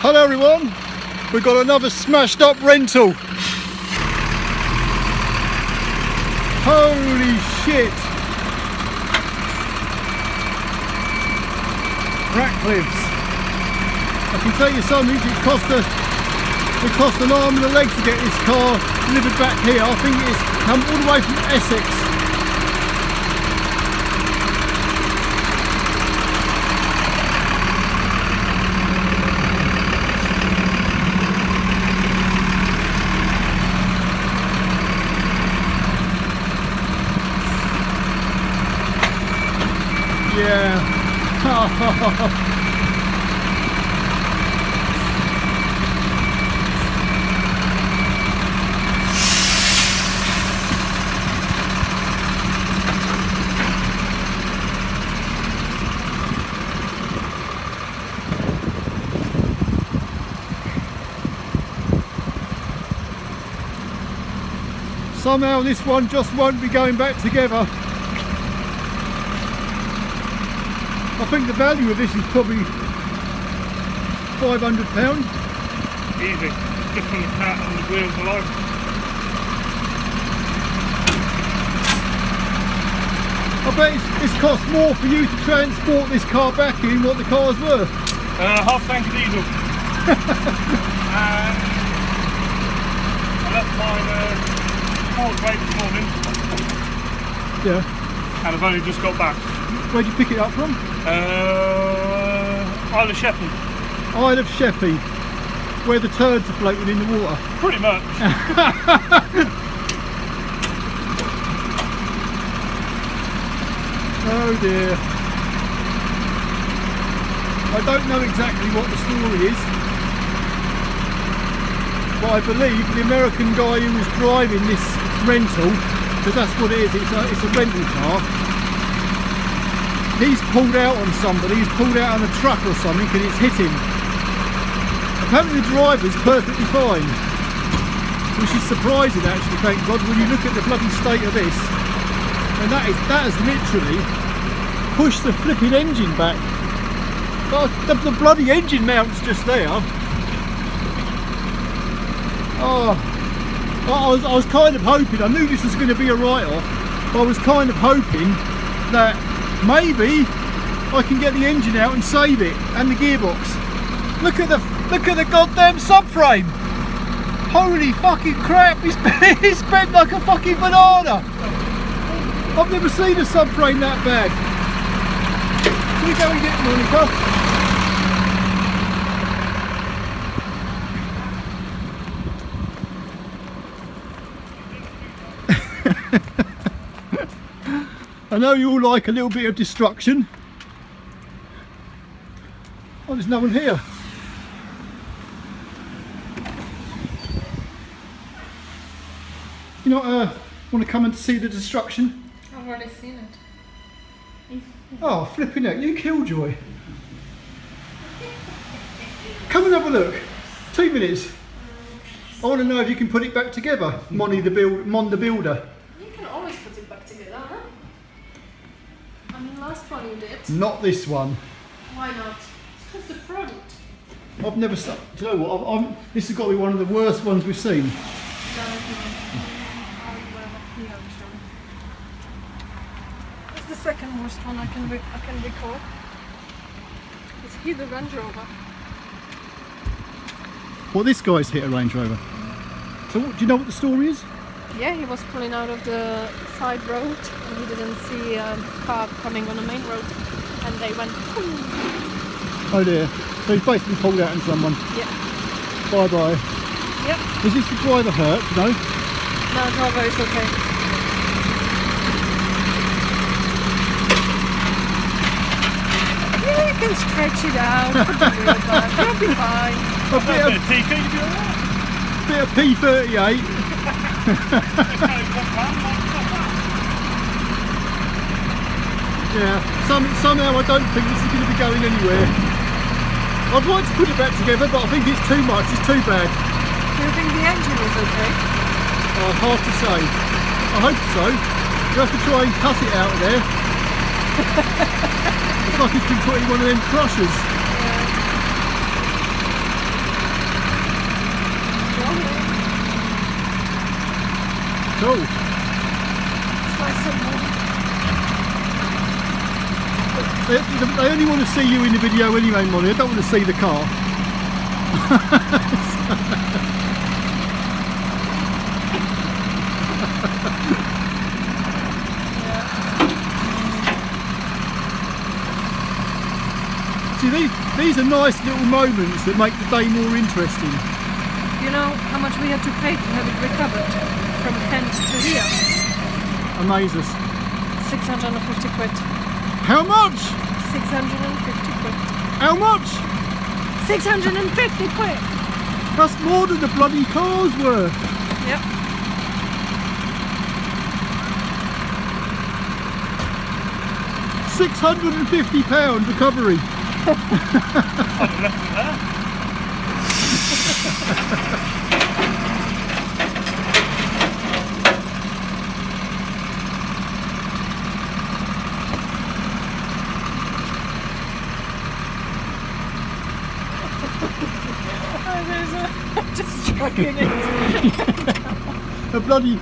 Hello everyone, we've got another smashed up rental. Holy shit! Ratcliffe's. I can tell you something, it cost an arm and a leg to get this car delivered back here. I think it's come all the way from Essex. Yeah. Somehow this one just won't be going back together. I think the value of this is probably £500. Easy, just from the cat and the wheels alone. I bet it's cost more for you to transport this car back in what the car's worth. Half tank of diesel. And I left mine cold weight this morning. Yeah. And I've only just got back. Where'd you pick it up from? Isle of Sheppey. Isle of Sheppey, where the turds are floating in the water. Pretty much. Oh dear. I don't know exactly what the story is, but I believe the American guy who was driving this rental, because that's what it is, it's a rental car, he's pulled out on somebody, he's pulled out on a truck or something and it's hit him. Apparently the driver's perfectly fine, which is surprising actually, thank God, when you look at the bloody state of this. And that has literally pushed the flipping engine back. Oh, the bloody engine mount's just there. Oh, I was kind of hoping, I knew this was going to be a write-off, but I was kind of hoping that maybe I can get the engine out and save it, and the gearbox. Look at the goddamn subframe. Holy fucking crap, it's bent like a fucking banana. I've never seen a subframe that bad. Can we go and get Monica? I know you all like a little bit of destruction. Oh, there's no one here. You not want to come and see the destruction? I've already seen it. Oh, flipping out, you killjoy. Come and have a look. 2 minutes. I want to know if you can put it back together, Mon the Builder. You can always put it back together, huh? I mean, last one you did. Not this one. Why not? It's just the front. I've never... Do you know what? This has got to be one of the worst ones we've seen. It's the second worst one I can recall. It's hit the Range Rover. Well, this guy's hit a Range Rover. So do you know what the story is? Yeah, he was pulling out of the side road and he didn't see a car coming on the main road and they went boom. Oh dear. So he's basically pulled out on someone. Yeah. Bye bye. Yep. Was this the driver hurt? No? No, driver is okay. Yeah, you can stretch it out, put the wheel back, you'll be fine. A bit of P38. Yeah, somehow I don't think this is going to be going anywhere. I'd like to put it back together, but I think it's too much, it's too bad. Do you think the engine is okay? Oh, hard to say. I hope so. You have to try and cut it out of there. It's like it's been put in one of them crushers. Cool. It's nice and warm. They only want to see you in the video anyway, Molly. They don't want to see the car. See, these are nice little moments that make the day more interesting. You know how much we had to pay to have it recovered from Kent to here? Amaze us. 650 quid. How much? 650 quid. How much? 650 quid! That's more than the bloody car's worth. Yep. £650 recovery. I'd have left it there. Just chucking it. The bloody...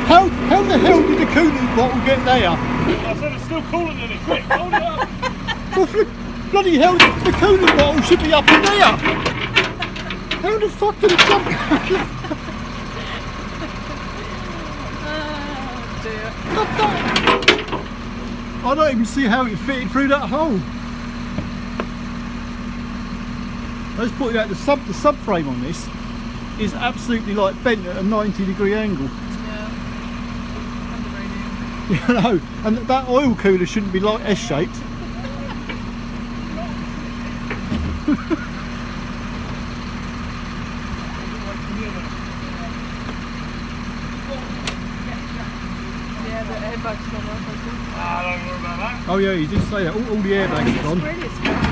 how the hell did the coolant bottle get there? I said it's still cooler than it. Quick, hold it up. Well, bloody hell, the coolant bottle should be up in there. How the fuck did it jump? Oh dear. I don't even see how it fitted through that hole. I just pointed out the subframe on this is absolutely like bent at a 90-degree angle. Yeah. And the radiator. You know, and that oil cooler shouldn't be like S-shaped. Yeah, the airbag's not working. Don't worry about that. Oh yeah, you did say that. All the airbags are gone. Really smart.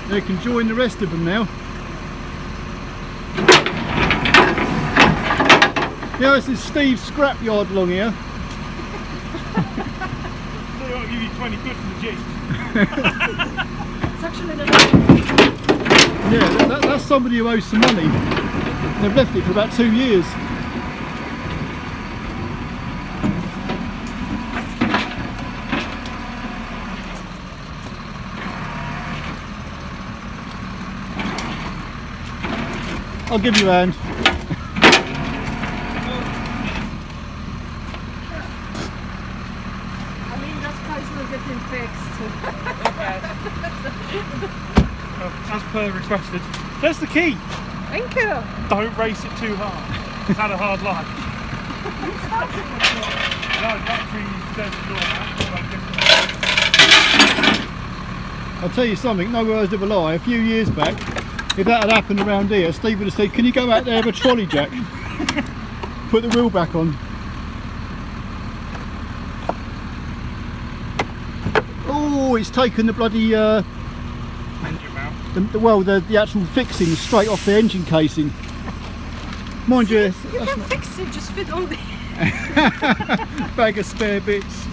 They can join the rest of them now. Yeah, this is Steve's scrapyard along here. So I'll give you 20 quid for the Jeep. It's actually the Yeah, that's somebody who owes some money. They've left it for about 2 years. I'll give you a hand. I mean, that price will get him fixed. As per requested. There's the key. Thank you. Don't race it too hard. It's had a hard life. No, battery's there's the door now. I'll tell you something, no words of a lie, a few years back, if that had happened around here, Steve would have said, can you go out there with a trolley jack? Put the wheel back on. Oh, it's taken the bloody, Engine mount. the actual fixing straight off the engine casing. Mind you, You can fix it, just fit on the... bag of spare bits.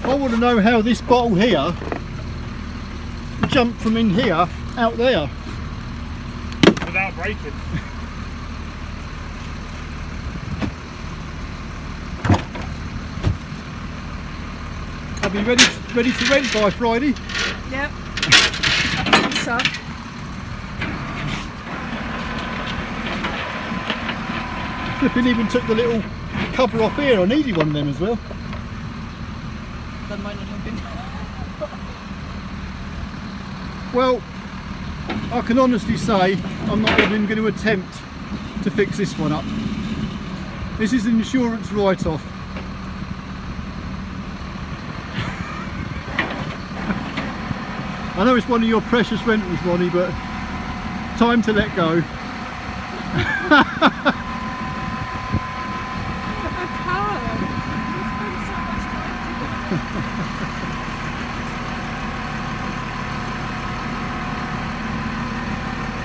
I want to know how this bottle here jumped from in here out there. Without braking. I'll be ready to rent by Friday. Yep. I think so. Flipping even took the little cover off here. I needed one of them as well. That might not have been. Well, I can honestly say I'm not even going to attempt to fix this one up. This is an insurance write-off. I know it's one of your precious rentals, Ronnie, but time to let go. A car.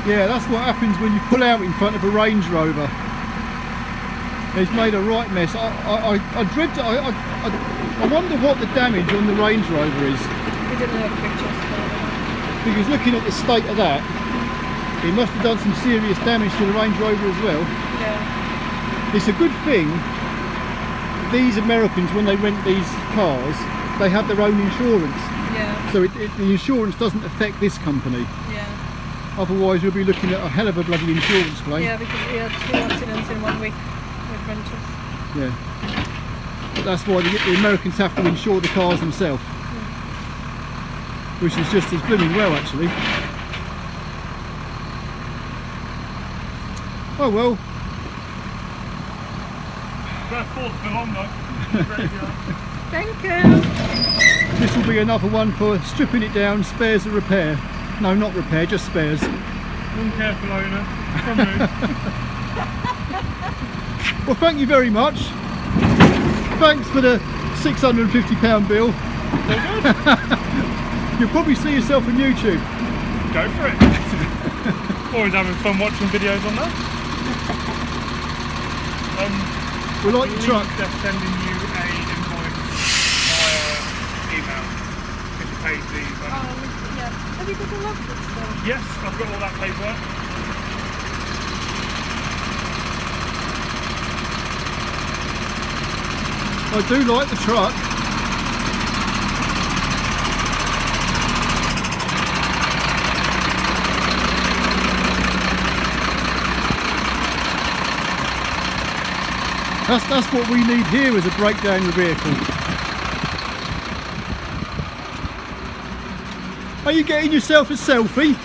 Yeah, that's what happens when you pull out in front of a Range Rover. It's made a right mess. I dread to, I wonder what the damage on the Range Rover is. We didn't have pictures. Because looking at the state of that, he must have done some serious damage to the Range Rover as well. Yeah. It's a good thing these Americans, when they rent these cars, they have their own insurance. Yeah. So the insurance doesn't affect this company. Yeah. Otherwise we'll be looking at a hell of a bloody insurance claim. Yeah, because we had 2 accidents in 1 week with renters. Yeah. But that's why the Americans have to insure the cars themselves. Which is just as blooming well, actually. Oh well. That fourth bit on though. Thank you. This will be another one for stripping it down, spares and repair. No, not repair, just spares. One careful owner from me. Well, thank you very much. Thanks for the £650 bill. You'll probably see yourself on YouTube. Go for it. Always having fun watching videos on that. We like your truck. They're sending you a invoice via email if you pay the Yeah. Have you got a logbook still? Yes, I've got all that paperwork. I do like the truck. That's what we need here as a breakdown your vehicle. Are you getting yourself a selfie?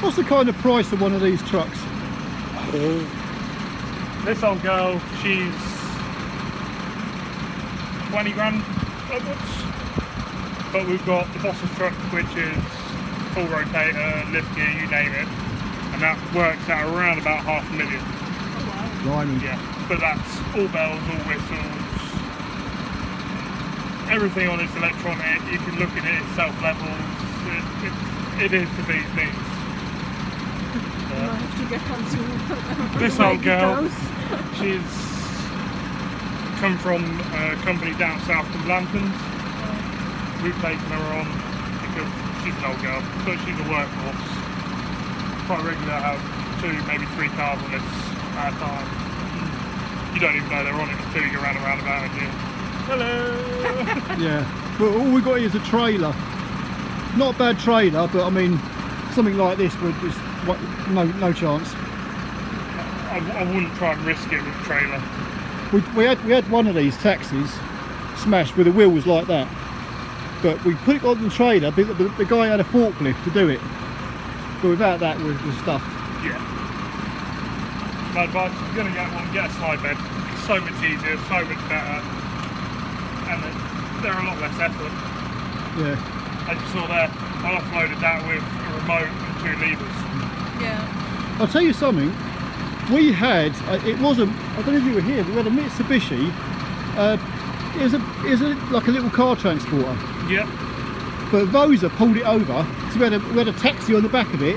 What's the kind of price of one of these trucks? This old girl, she's 20 grand upwards. But we've got the boss's truck, which is full rotator, lift gear, you name it. And that works out around about $500,000. Blimey. Yeah, but that's all bells, all whistles. Everything on it's electronic. You can look at it, it's self-levels. It is the bee's knees. I have to get on to This old girl, she's come from a company down south called Lanterns. We've taken her on because she's an old girl, but she's a workhorse. Quite regular, have 2, maybe 3 cars on this at a time. You don't even know they're on it until you go round and round about and you, hello! Yeah, but all we got is a trailer. Not a bad trailer, but I mean, something like this would just no chance. I wouldn't try and risk it with a trailer. We had one of these taxis smashed with the wheels like that, but we put it on the trailer. The guy had a forklift to do it, but without that we're stuffed. Yeah. My advice, if you're going to get one, get a slide bed. It's so much easier, so much better, and they're a lot less effort. Yeah. As you saw there, I offloaded that with a remote and 2 levers. Yeah. I'll tell you something. We had it wasn't. I don't know if you were here. But we had a Mitsubishi. It was like a little car transporter. Yeah. But Vosa pulled it over. So we had a taxi on the back of it,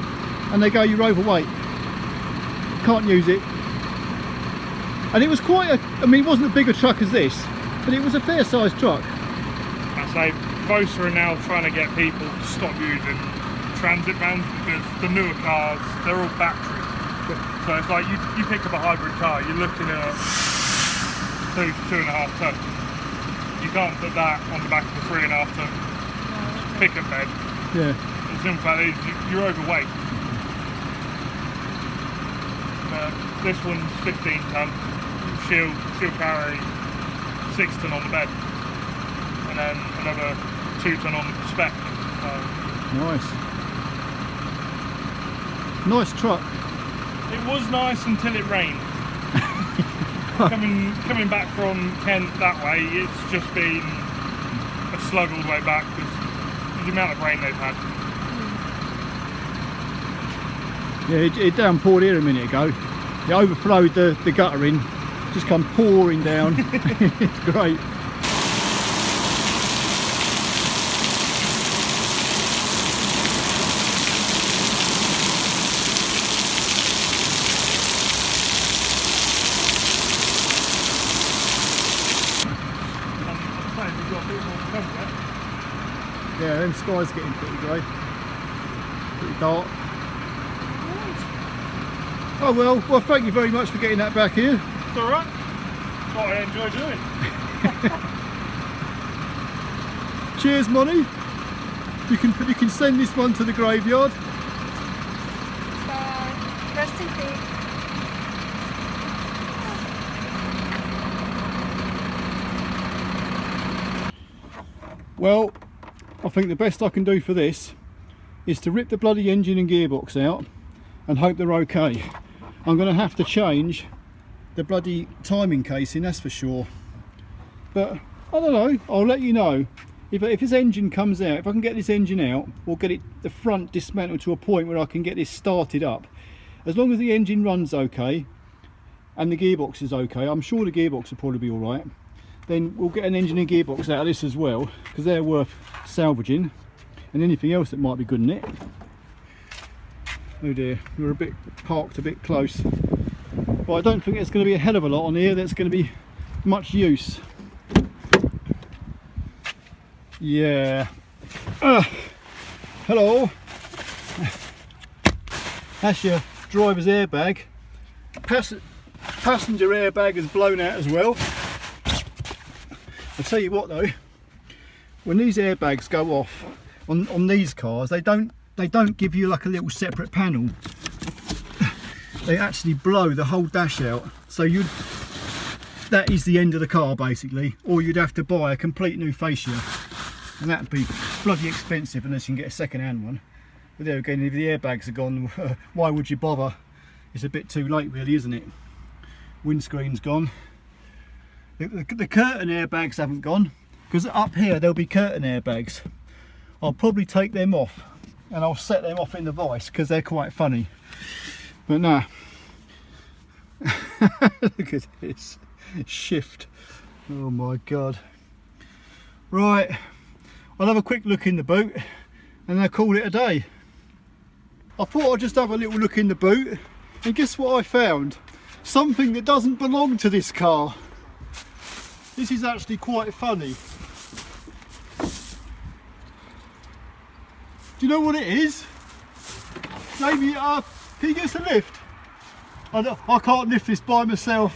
and they go, "You're overweight. Can't use it." And it was quite a. I mean, it wasn't a bigger truck as this, but it was a fair-sized truck. I say Vosa are now trying to get people to stop using transit vans because the newer cars, they're all battery. So it's like you pick up a hybrid car, you're looking at 2 to 2.5 ton. You can't put that on the back of a 3.5 ton pickup bed. Yeah. The simple fact is you're overweight. This one's 15 ton. She'll carry 6 ton on the bed, and then another 2 ton on the spec. Nice truck. It was nice until it rained. coming back from Kent that way, it's just been a slug all the way back because of the amount of rain they've had. Yeah, it downpoured here a minute ago. It overflowed the gutter in, just come pouring down. It's great. sky's getting pretty grey, pretty dark. Oh well, thank you very much for getting that back here. It's alright. It's what I enjoy doing. Cheers, Monty. You can send this one to the graveyard. Rest in peace. Well, I think the best I can do for this is to rip the bloody engine and gearbox out and hope they're okay. I'm going to have to change the bloody timing casing, that's for sure. But I don't know, I'll let you know. If this engine comes out, if I can get this engine out or get the front dismantled to a point where I can get this started up, as long as the engine runs okay and the gearbox is okay, I'm sure the gearbox will probably be alright, then we'll get an engine and gearbox out of this as well, because they're worth salvaging, and anything else that might be good in it. Oh dear, we're parked a bit close, but I don't think there's going to be a hell of a lot on here that's going to be much use. Yeah. Hello. That's your driver's airbag. Passenger airbag is blown out as well. I'll tell you what though, when these airbags go off on these cars, they don't give you like a little separate panel. They actually blow the whole dash out. So that is the end of the car basically, or you'd have to buy a complete new fascia. And that'd be bloody expensive unless you can get a second-hand one. But there again, if the airbags are gone, why would you bother? It's a bit too late really, isn't it? Windscreen's gone. The curtain airbags haven't gone, because up here there'll be curtain airbags. I'll probably take them off and I'll set them off in the vice because they're quite funny. But nah. Look at this shift. Oh my god. Right. I'll have a quick look in the boot and then I'll call it a day. I thought I'd just have a little look in the boot, and guess what I found? Something that doesn't belong to this car. This is actually quite funny. Do you know what it is? Maybe, can you get us a lift? I can't lift this by myself.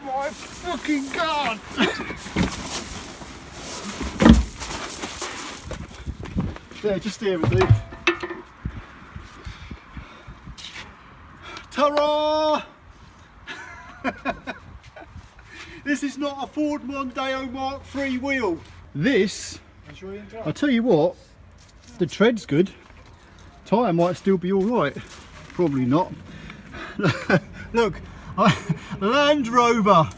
My fucking god! There, just here with you. Ta-ra! This is not a Ford Mondeo Mark III wheel. This, I'll tell you what, the tread's good. Tyre might still be alright. Probably not. Look. Land Rover.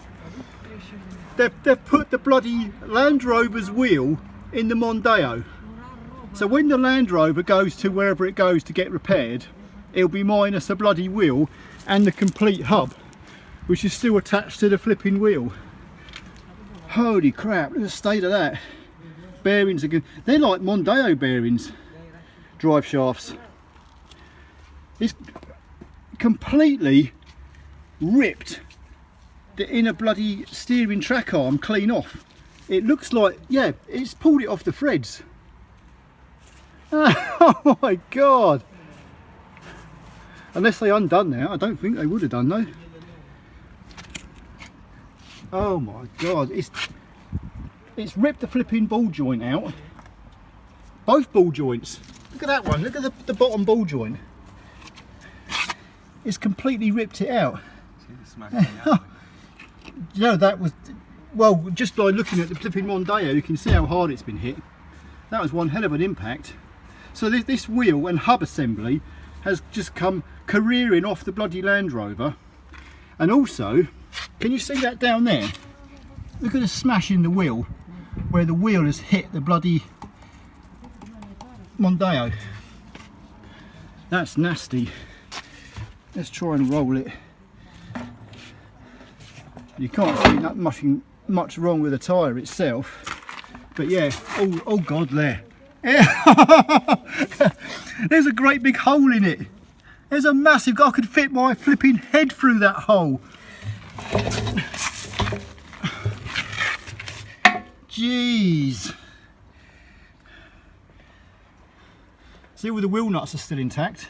They've put the bloody Land Rover's wheel in the Mondeo. So when the Land Rover goes to wherever it goes to get repaired, it'll be minus a bloody wheel and the complete hub, which is still attached to the flipping wheel. Holy crap, look at the state of that. Bearings again. They're like Mondeo bearings. Drive shafts. It's completely ripped the inner bloody steering track arm clean off. It looks like, yeah, it's pulled it off the threads. Oh my god. Unless they undone that, I don't think they would have done though. Oh my god, it's ripped the flipping ball joint out. Both ball joints. Look at that one, look at the bottom ball joint. It's completely ripped it out. You know, that was, well, just by looking at the flipping Mondeo you can see how hard it's been hit. That was one hell of an impact. So this wheel and hub assembly has just come careering off the bloody Land Rover. And also, can you see that down there? Look at the smash in the wheel, where the wheel has hit the bloody Mondeo. That's nasty. Let's try and roll it. You can't see much wrong with the tyre itself, but yeah, oh god, there. There's a great big hole in it. There's a massive, I could fit my flipping head through that hole. Jeez. See, all the wheel nuts are still intact.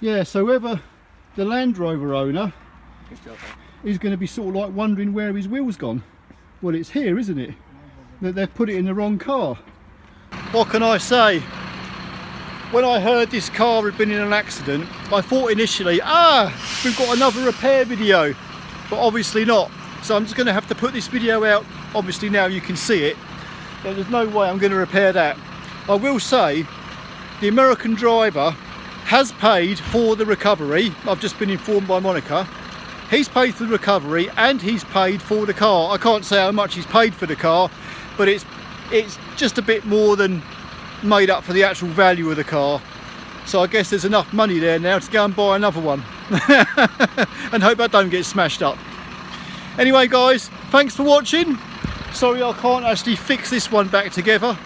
Yeah, so whoever the Land Rover owner is going to be sort of like wondering where his wheel's gone. Well, it's here, isn't it? That they've put it in the wrong car. What can I say? When I heard this car had been in an accident, I thought initially, we've got another repair video, but obviously not. So I'm just going to have to put this video out. Obviously now you can see it, but there's no way I'm going to repair that. I will say the American driver has paid for the recovery. I've just been informed by Monica. He's paid for the recovery and he's paid for the car. I can't say how much he's paid for the car, but it's just a bit more than made up for the actual value of the car. So I guess there's enough money there now to go and buy another one and hope I don't get smashed up. Anyway guys, thanks for watching. Sorry I can't actually fix this one back together.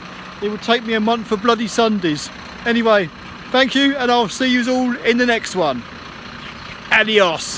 It would take me a month for bloody Sundays. Anyway, thank you, and I'll see you all in the next one. Adios.